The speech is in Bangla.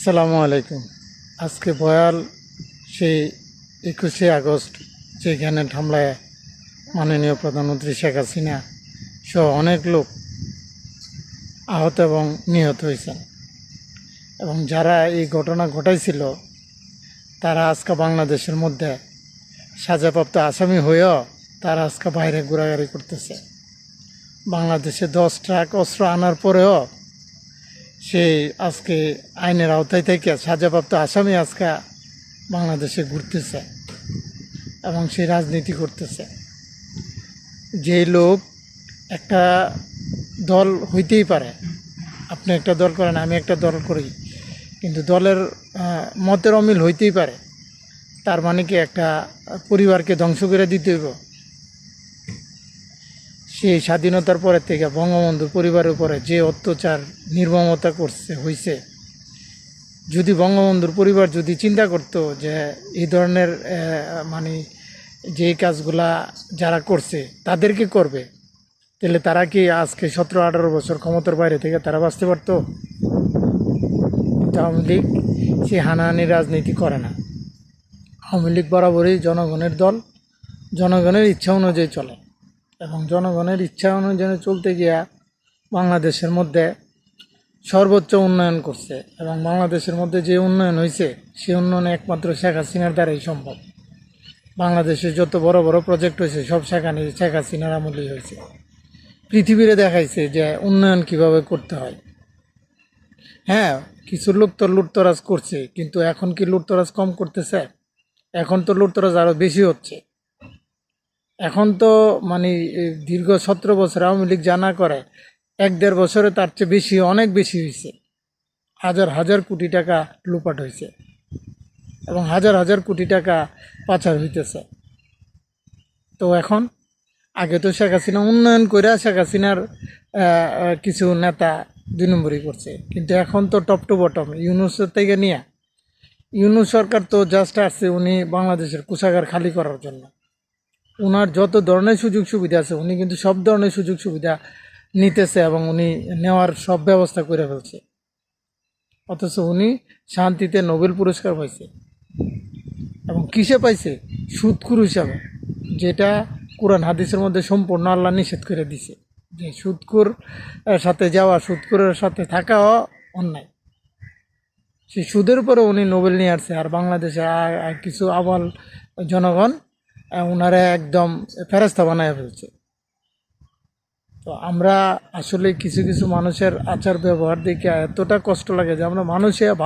আসসালামু আলাইকুম। আজকে বয়াল সেই 21শে আগস্ট যেখানে হামলায় মাননীয় প্রধানমন্ত্রী শেখ হাসিনা সহ অনেক লোক আহত এবং নিহত হয়েছেন, এবং যারা এই ঘটনা ঘটাইছিল তারা আজকে বাংলাদেশের মধ্যে সাজাপ্রাপ্ত আসামি হয়েও তারা আজকে বাইরে ঘোরাঘুরি করতেছে। বাংলাদেশে 10 ট্রাক অস্ত্র আনার পরেও সেই আজকে আইনের আওতায় থেকে সাজাপ্রাপ্ত আসামি আজকে বাংলাদেশে ঘুরতেছে এবং সে রাজনীতি করতেছে। যে লোক একটা দল হইতেই পারে, আপনি একটা দল করেন, আমি একটা দল করি, কিন্তু দলের মতের অমিল হইতেই পারে, তার মানে কি একটা পরিবারকে ধ্বংস করে দিতে হইব? সেই স্বাধীনতার পরের থেকে বঙ্গবন্ধুর পরিবারের উপরে যে অত্যাচার নির্মমতা হয়েছে, যদি বঙ্গবন্ধুর পরিবার যদি চিন্তা করতো যে এই ধরনের মানে যে কাজগুলা যারা করছে তাদেরকে করবে, তাহলে তারা কি আজকে 17-18 বছর ক্ষমতার বাইরে থেকে তারা বাঁচতে পারতো? আওয়ামী লীগ সে হানাহানি রাজনীতি করে না। আওয়ামী লীগ বরাবরই জনগণের দল, জনগণের ইচ্ছা অনুযায়ী চলে, এবং জনগণের ইচ্ছা অনুযায়ী চলতে গিয়া বাংলাদেশের মধ্যে সর্বোচ্চ উন্নয়ন করছে, এবং বাংলাদেশের মধ্যে যে উন্নয়ন হয়েছে সেই উন্নয়ন একমাত্র শেখ হাসিনার দ্বারাই সম্ভব। বাংলাদেশে যত বড় বড় প্রজেক্ট হয়েছে সব সেখানে শেখ হাসিনার আমলেই হয়েছে। পৃথিবীরে দেখাইছে যে উন্নয়ন কিভাবে করতে হয়। হ্যাঁ, কিছু লোক তো লুটতরাজ করছে, কিন্তু এখন কি লুটতরাজ কম করতেছে? এখন তো লুটতরাজ আরও বেশি হচ্ছে। এখন তো মানে দীর্ঘ 17 বছর আওয়ামী লীগ জানা করে 1-1.5 বছরে তার চেয়ে বেশি, অনেক বেশি হয়েছে। হাজার হাজার কোটি টাকা লুপাট হয়েছে এবং হাজার হাজার কোটি টাকা পাচার হইতেছে। তো এখন আগে তো শেখ হাসিনা উন্নয়ন করে শেখ হাসিনার কিছু নেতা 2 নম্বরই করছে, কিন্তু এখন তো টপ টু বটম ইউনূসের থেকে নিয়ে, ইউনূস সরকার তো জাস্ট আসছে উনি বাংলাদেশের কোষাগার খালি করার জন্য। ওনার যত ধরনের সুযোগ সুবিধা আছে উনি কিন্তু সব ধরনের সুযোগ সুবিধা নিতেছে এবং উনি নেওয়ার সব ব্যবস্থা করে ফেলছে, অথচ উনি শান্তিতে নোবেল পুরস্কার পাইছে। এবং কিসে পাইছে? সুদখোর হিসাবে, যেটা কোরআন হাদিসের মধ্যে সম্পূর্ণ আল্লাহ নিষেধ করে দিছে, যে সুদখোর সাথে যাওয়া, সুদখোরের সাথে থাকাও অন্যায়। সেই সুদের উপরে উনি নোবেল নিয়ে আসছে, আর বাংলাদেশে কিছু আবাল জনগণ ওনারা একদম ফেরেস্তা বানায় ফেলছে। তো আমরা আসলে কিছু কিছু মানুষের আচার ব্যবহার দেখে এতটা কষ্ট লাগে যে আমরা মানুষে